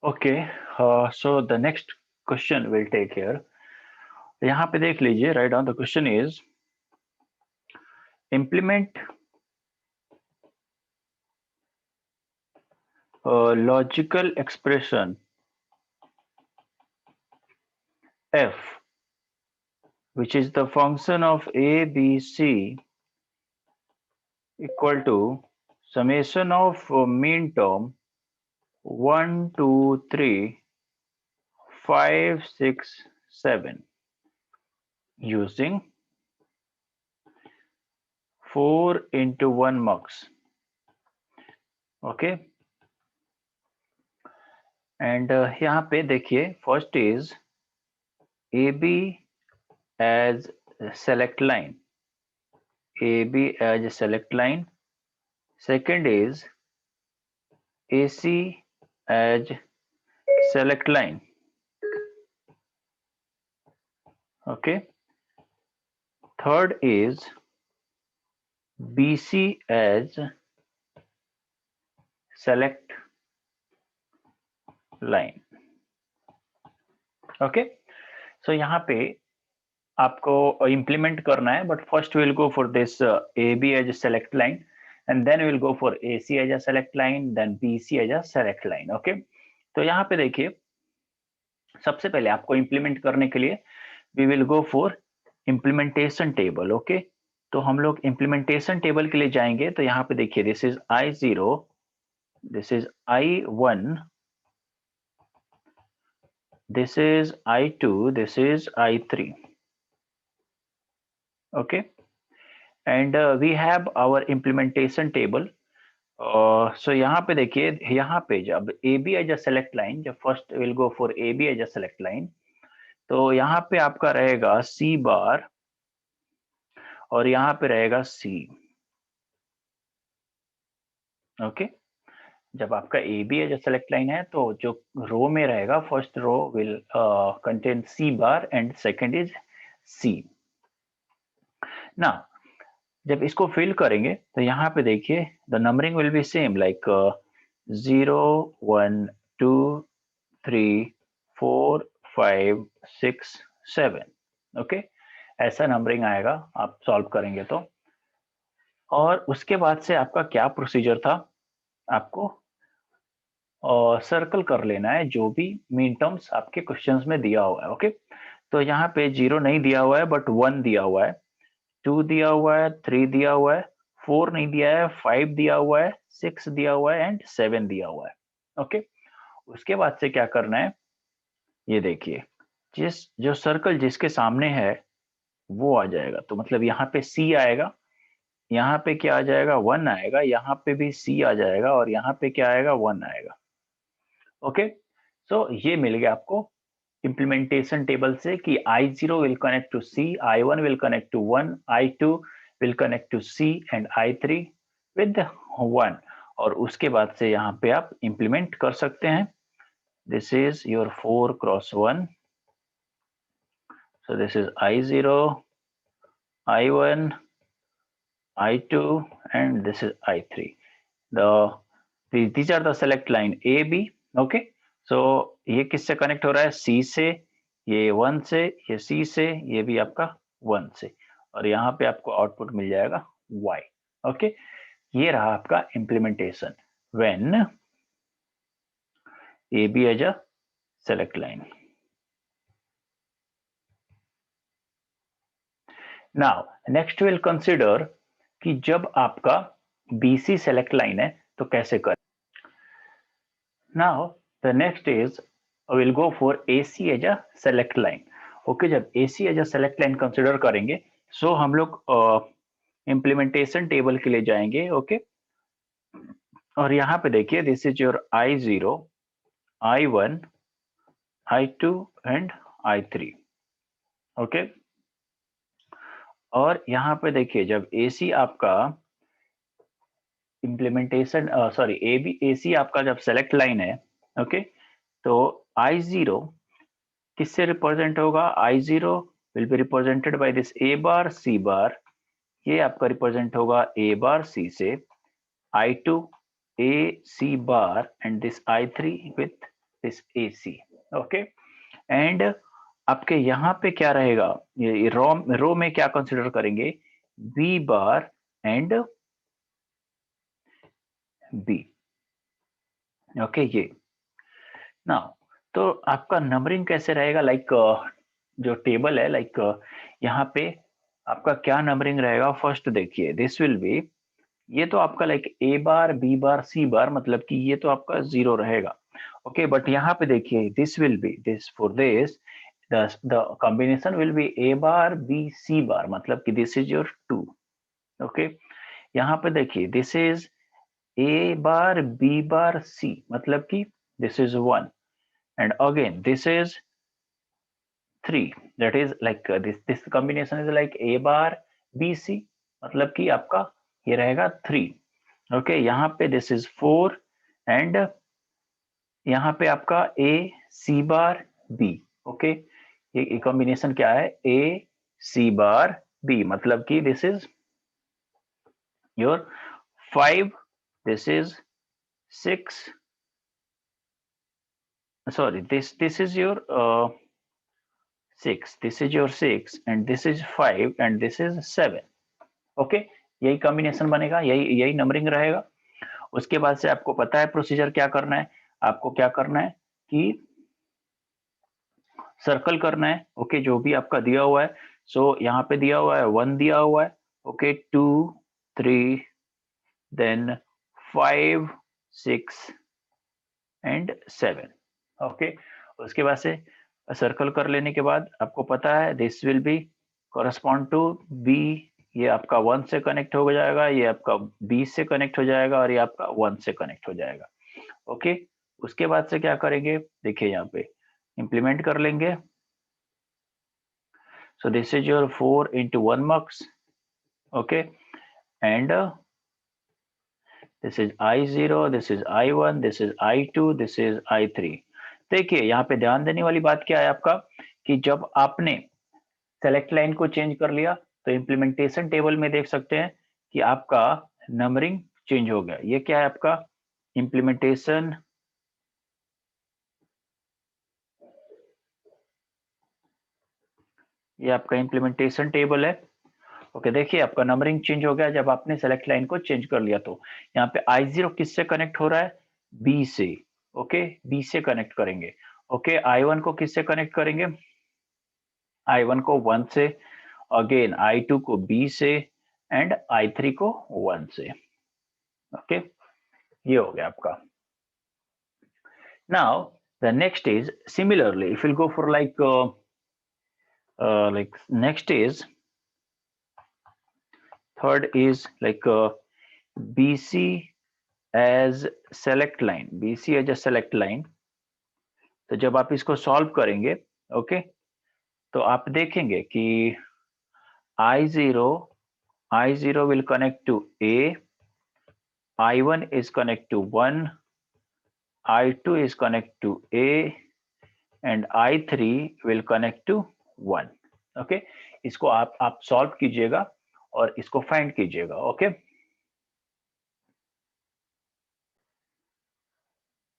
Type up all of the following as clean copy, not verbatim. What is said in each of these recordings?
Okay, so the next question we'll take here. यहाँ पे देख लीजिए, write down the question is implement logical expression f, which is the function of a, b, c equal to summation of mean term 1, 2, 3, 5, 6, 7 using 4 into 1 mux. Okay, and यहाँ पे देखिए, first is AB as select line, AB as a select line. Second is AC as select line. Okay. Third is BC as select line. Okay. So यहाँ पे आपको implement करना है, but first we'll go for this AB as a select line, and then we'll go for AC as a select line, then BC as a select line. Okay. तो यहाँ पे देखिए, सबसे पहले आपको implement करने के लिए we will go for implementation table. Okay. तो हम लोग implementation table के लिए जाएंगे. तो यहाँ पे देखिए, this is I0, this is I1, this is I2, this is I3. Okay. And we have our implementation table. So यहाँ पे देखिए, यहाँ पे जब AB as a select line, जब first we'll go for AB as a select line, तो यहाँ पे आपका रहेगा C बार और यहाँ पे रहेगा C. ओके. जब आपका AB एज सेलेक्ट लाइन है तो जो रो में रहेगा, first row will contain C bar and second is C. ना जब इसको फिल करेंगे तो यहाँ पे देखिए, the numbering will be same like 0, 1, 2, 3, 4, 5, 6, 7. Okay, ऐसा नंबरिंग आएगा आप सॉल्व करेंगे तो. और उसके बाद से आपका क्या प्रोसीजर था, आपको सर्कल कर लेना है जो भी मीन टर्म्स आपके क्वेश्चंस में दिया हुआ है. ओके. तो यहाँ पे 0 नहीं दिया हुआ है बट 1 दिया हुआ है, 2 दिया हुआ है, 3 दिया हुआ है, 4 नहीं दिया है, 5 दिया हुआ है, 6 दिया हुआ है एंड 7 दिया हुआ है. ओके. उसके बाद से क्या करना है, ये देखिए, जो सर्कल जिसके सामने है वो आ जाएगा. तो मतलब यहाँ पे C आएगा, यहाँ पे क्या आ जाएगा, 1 आएगा, यहाँ पे भी C आ जाएगा और यहाँ पे क्या आएगा, 1 आएगा. ओके. सो ये मिल गया आपको implementation टेबल से कि I0 will connect to C, I1 will connect to 1, I2 will connect to C and I3 with 1. और उसके बाद से यहाँ पे आप implement कर सकते हैं. This is your 4 cross 1. So this is I0, I1, I2 and this is I3. These are the select line A, B. Okay. So ये किससे कनेक्ट हो रहा है, C से, ये 1 से, ये C से, ये भी आपका 1 से, और यहाँ पे आपको आउटपुट मिल जाएगा Y. ओके. ये रहा आपका implementation when AB as a select line. Now next will consider कि जब आपका BC सेलेक्ट लाइन है तो कैसे करें. Now the next is we'll go for AC as a select line. Okay. जब AC as a select line consider करेंगे, सो हम लोग इम्प्लीमेंटेशन टेबल के लिए जाएंगे. ओके. और यहाँ पे देखिए, this is your I0, I1, I2 and I3. Okay. और यहाँ पे देखिए, जब AC आपका इम्प्लीमेंटेशन AC आपका जब सेलेक्ट लाइन है, ओके, तो I0 किससे रिप्रेजेंट होगा, I0 will be represented by this A bar C बार. ये आपका रिप्रेजेंट होगा A बार C से, I2 A C bar and this I3 with this AC, okay. And आपके यहाँ पे क्या रहेगा, ये रो में क्या कंसिडर करेंगे, B bar and B, okay. ये ना, तो आपका नंबरिंग कैसे रहेगा, लाइक जो टेबल है, लाइक यहाँ पे आपका क्या नंबरिंग रहेगा। फर्स्ट देखिए, दिस विल बी, ये तो आपका like A bar B bar C बार, मतलब कि ये तो आपका 0 रहेगा, ओके। बट यहाँ पे देखिए, this will B, this for this the combination will be A bar B C बार, मतलब कि दिस इज योर 2, ओके। यहाँ पे देखिए, this is A bar B bar C, मतलब कि this is 1, and again this is 3, that is like this combination is like A bar B C, मतलब कि आपका ये रहेगा 3, ओके। यहाँ पे दिस इज 4 एंड यहाँ पे आपका A C bar B, okay. ये कॉम्बिनेशन क्या है, A C बार B, मतलब कि this is your 5, this is 6, sorry, this is your 6, this is your 6 and this is 5 and this is 7, okay. यही combination बनेगा, यही यही नंबरिंग रहेगा। उसके बाद से आपको पता है प्रोसीजर क्या करना है, आपको क्या करना है कि सर्कल करना है, ओके, जो भी आपका दिया हुआ है। सो यहाँ पे दिया हुआ है 1 दिया हुआ है, ओके, 2 3 देन 5 6 एंड 7, ओके। उसके बाद से सर्कल कर लेने के बाद आपको पता है this will be correspond to B, ये आपका 1 से कनेक्ट हो जाएगा, ये आपका बी से कनेक्ट हो जाएगा और ये आपका 1 से कनेक्ट हो जाएगा, ओके। उसके बाद से क्या करेंगे, देखिए यहाँ पे इंप्लीमेंट कर लेंगे। So this is your 4 into 1 mux, okay, and this is I0, this is I1, this is I2, this is I3। देखिए यहाँ पे ध्यान देने वाली बात क्या है आपका, कि जब आपने सेलेक्ट लाइन को चेंज कर लिया तो इम्प्लीमेंटेशन टेबल में देख सकते हैं कि आपका नंबरिंग चेंज हो गया। ये क्या है आपका इम्प्लीमेंटेशन, ये आपका इम्प्लीमेंटेशन टेबल है, ओके। देखिए आपका नंबरिंग चेंज हो गया जब आपने सेलेक्ट लाइन को चेंज कर लिया। तो यहाँ पे I0 किससे कनेक्ट हो रहा है, B से, ओके, B से कनेक्ट करेंगे, ओके। I1 को किससे कनेक्ट करेंगे, I1 को 1 से, अगेन I2 को B से एंड I3 को 1 से, ओके। ये हो गया आपका। Now the next is similarly if will go for like next is third is like BC as select line, BC as a select line। तो जब आप इसको सॉल्व करेंगे, ओके, तो आप देखेंगे कि I0 will connect to A, I1 is connect to 1, I2 is connect to A and I3 will connect to 1, okay. इसको आप सॉल्व कीजिएगा और इसको फाइंड कीजिएगा, ओके,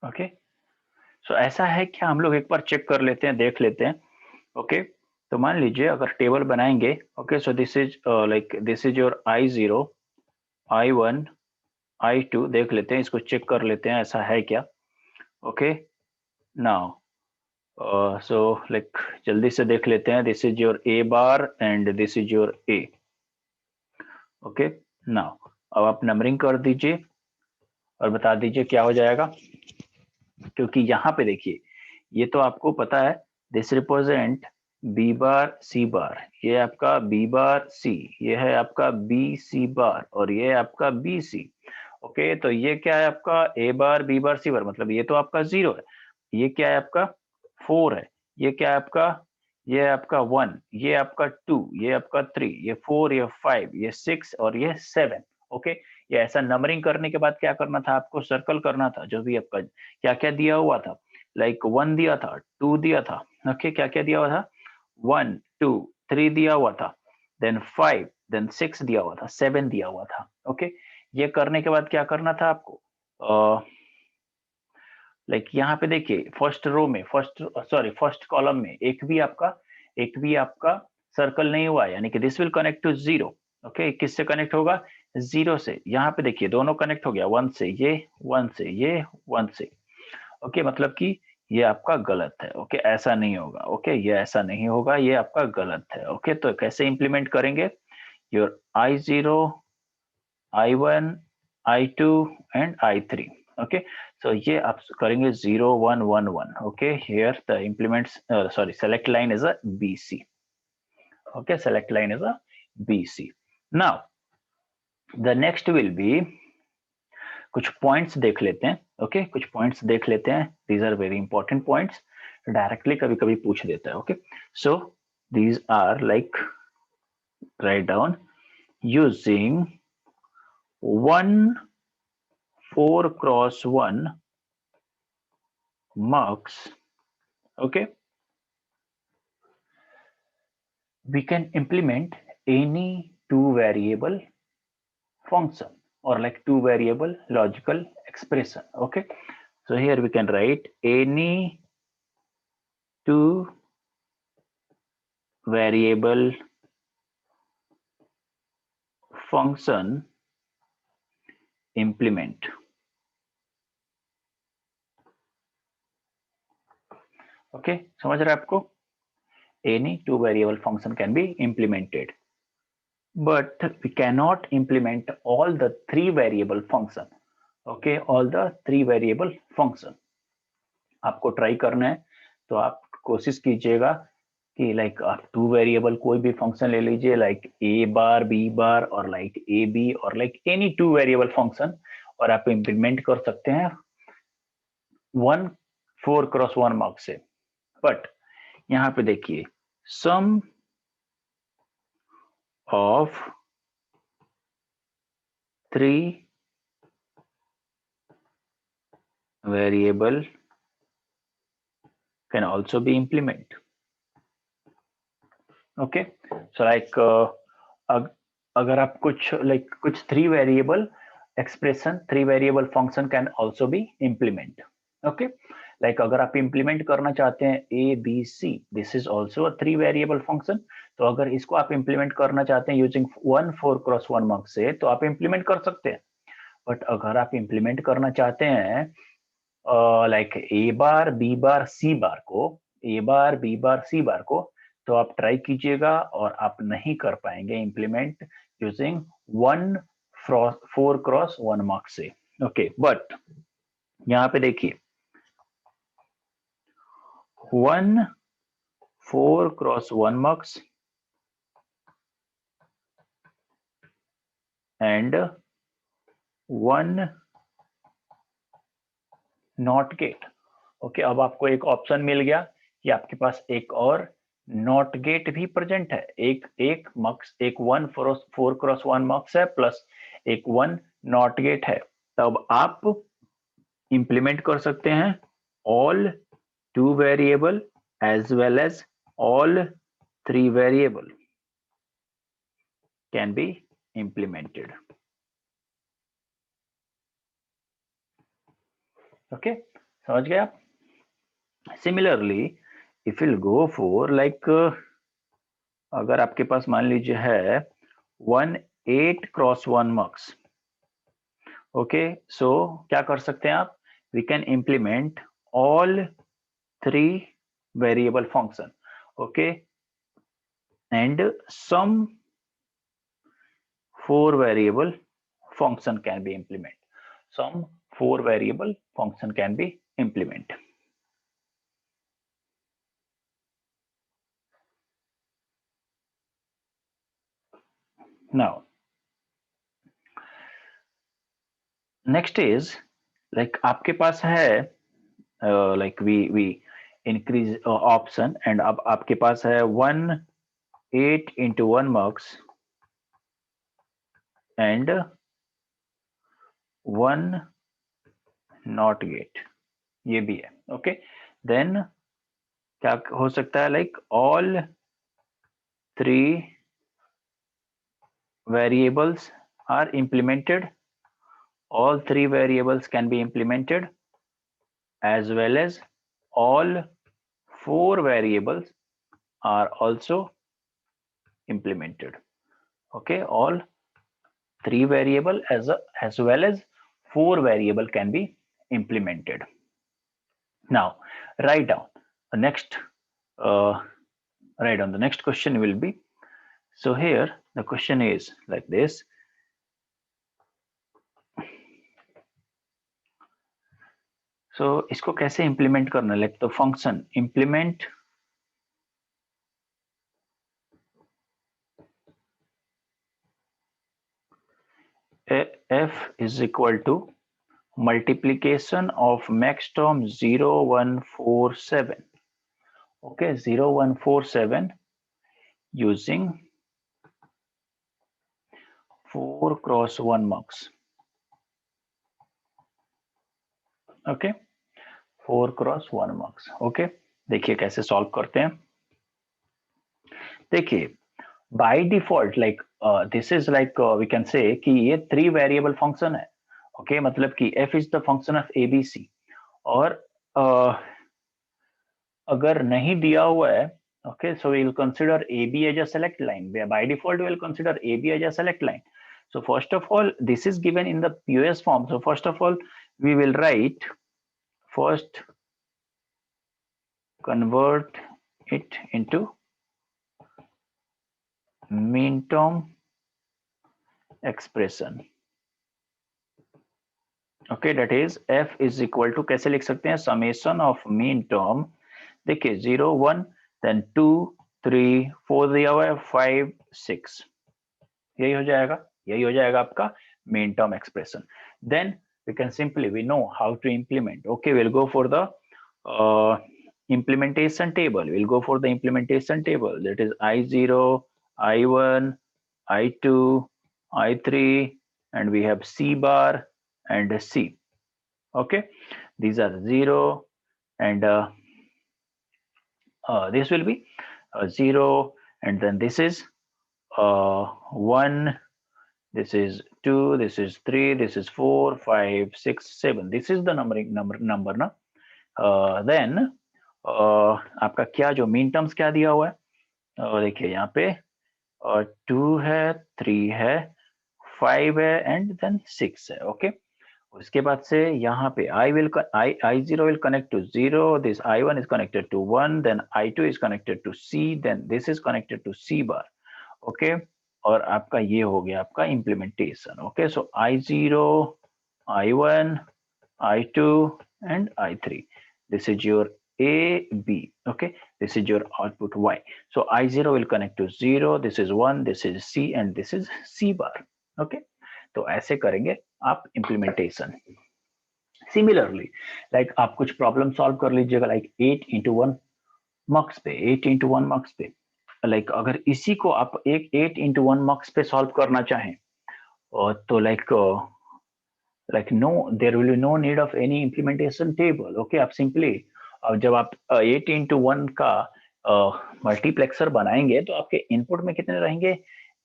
ओके। सो ऐसा है क्या, हम लोग एक बार चेक कर लेते हैं, देख लेते हैं, ओके। तो मान लीजिए अगर टेबल बनाएंगे, okay, so this is like this is your I0, I1, I2, देख लेते हैं, इसको चेक कर लेते हैं ऐसा है क्या, ओके। नाउ सो लाइक जल्दी से देख लेते हैं, this is your A bar and this is your A, okay. Now अब आप नंबरिंग कर दीजिए और बता दीजिए क्या हो जाएगा, क्योंकि यहाँ पे देखिए ये तो आपको पता है this represent B bar C बार, ये आपका B बार C, ये है आपका B C बार और ये आपका B C, ओके। तो ये क्या है आपका A bar B bar C बार, मतलब ये तो आपका 0 है, ये क्या है आपका 4 है, ये क्या है आपका, ये है आपका 1, ये आपका 2, ये आपका 3, ये 4, ये 5, ये 6 और ये 7, ओके। ये ऐसा नंबरिंग करने के बाद क्या करना था, आपको सर्कल करना था जो भी आपका क्या क्या दिया हुआ था, लाइक 1 दिया था, 2 दिया था, ओके, क्या क्या दिया हुआ था, 1 2 3 दिया हुआ था, देन 5, देन 6 दिया हुआ था, 7 दिया हुआ था, ओके। ये करने के बाद क्या करना था आपको, लाइक यहाँ पे देखिए फर्स्ट रो में फर्स्ट कॉलम में एक भी आपका सर्कल नहीं हुआ, यानी कि this will connect to zero. Okay, किससे कनेक्ट होगा? जीरो से। यहाँ पे देखिए दोनों कनेक्ट हो गया, वन से ये, वन से ये, वन से। ओके, मतलब कि ये आपका गलत है। ओके, ऐसा नहीं होगा। ओके, ये ऐसा नहीं होगा, ये आपका गलत है। ओके, तो कैसे इंप्लीमेंट करेंगे? Your I0, I1, I2 and I3। Okay, so ये आप करेंगे 0 1 1 1। Okay, here the implements select line is a BC। okay, select line is a BC। now the next will be कुछ पॉइंट्स देख लेते हैं। ओके, कुछ points देख लेते हैं। These are very important points, directly कभी कभी पूछ देता है। Okay, so these are like write down using 1 4x1 mux। okay, we can implement any two variable function or like two variable logical expression। okay, so here we can write any two variable function implement। Okay, समझ रहे हैं आपको? any two variable function can be implemented, but we cannot implement all the three variable function। okay, all the three variable function आपको try करना है, तो आप कोशिश कीजिएगा कि लाइक आप टू वेरिएबल कोई भी फंक्शन ले लीजिए, like a bar, B bar, और लाइक ए बी, और like any two variable function, और आप इंप्लीमेंट कर सकते हैं 1 4x1 मार्क्स से। बट यहाँ पे देखिए सम of 3 variable can also be implement। okay, so like अगर आप कुछ 3 variable expression, 3 variable function can also be implement। okay, like अगर आप implement करना चाहते हैं a b c, this is also a 3 variable function। तो अगर इसको आप implement करना चाहते हैं using 1 4x1 mux से, तो आप implement कर सकते हैं। बट अगर आप implement करना चाहते हैं like a bar, B bar, सी बार को, ए बार, बी बार, सी बार को, तो आप ट्राई कीजिएगा और आप नहीं कर पाएंगे इंप्लीमेंट यूजिंग 1 4x1 मार्क्स से। ओके, बट यहाँ पे देखिए 1 4x1 marks and 1 not gate. Okay, अब आपको एक ऑप्शन मिल गया कि आपके पास एक और नॉट गेट भी प्रेजेंट है। एक मक्स, एक 1 4x1 मक्स है प्लस एक 1 नॉट गेट है। तब आप इंप्लीमेंट कर सकते हैं all two variable as well as all 3 variable can be implemented। Okay, समझ गए आप? Similarly if will go for like अगर आपके पास मान लीजिए है 1 8x1 मक्स। ओके, सो क्या कर सकते हैं आप? We can implement all 3 variable function. Okay, and some 4 variable function can be implement। some 4 variable function can be implement। now next is like आपके पास है like we increase option, and अब आपके पास है 1 8 into 1 marks and 1 not gate, ये भी है। Okay, then क्या हो सकता है? Like all 3 variables are implemented, all 3 variables can be implemented as well as all 4 variables are also implemented. Okay, all 3 variable as well as 4 variable can be implemented. Now write down the next uh, write down the next question will be, so here the question is like this. So इसको कैसे implement करना, like the function implement f is equal to multiplication of max term 0147. Okay, 0147 using 4 cross 1 mux. Okay, 4 cross 1 mux. Okay, देखिए कैसे solve करते हैं. देखिए by default like this is like we can say कि ये 3 variable function है. Okay, मतलब कि f is the function of abc. और अगर नहीं दिया हुआ है, okay, so we will consider ab as a select line. By default we will consider ab as a select line. So first of all, this is given in the POS form. So first of all, we will write first convert it into minterm expression. Okay, that is f is equal to कैसे लिख सकते हैं, summation of mean term. देखिए 0 1 then 2 3 4 दिया हुआ है 5 6, यही हो जाएगा आपका mean term expression. Then we can simply, we know how to implement. Okay, we'll go for the implementation table. We'll go for the implementation table, that is I0 I1 I2 I3, and we have C bar and C. Okay, these are 0 and this will be 0, and then this is 1, this is 2, this is 3, this is 4 5 6 7. This is the number ना. Then आपका क्या जो mean terms क्या दिया हुआ है, देखिए यहाँ पे 2 है 3 है 5 है एंड देन 6 है. ओके, उसके बाद से यहाँ पे I0 will connect to 0, this I1 is connected to 1, then I2 is connected to C, then this is connected to C bar. Okay, और आपका ये हो गया आपका implementation. Okay, so I0 I1 I2 and I3, this is your A B. Okay, this is your output Y. So I0 will connect to 0, this is 1, this is C, and this is C bar. Okay, तो ऐसे करेंगे आप implementation. Similarly, like आप कुछ problem solve कर लीजिएगा like 8x1 मक्स पे, 8x1 मक्स पे. लाइक अगर इसी को आप एक 8x1 मक्स पे सॉल्व करना चाहें तो like no, there will be no need of any implementation table. Okay, आप simply जब आप 8x1 का मल्टीप्लेक्सर बनाएंगे तो आपके इनपुट में कितने रहेंगे,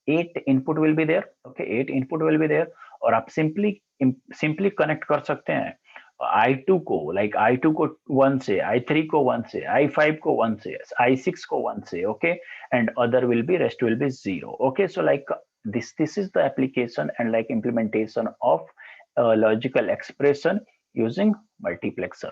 8 input will be there. Okay, 8 input will be there, और आप सिंपली कनेक्ट कर सकते हैं I2 को, लाइक I2 को 1 से, I3 को 1 से, I5 को 1 से, I6 को 1 से. Okay, and other will be, rest will be 0. Okay, so like this is the application and like implementation of logical expression using multiplexer.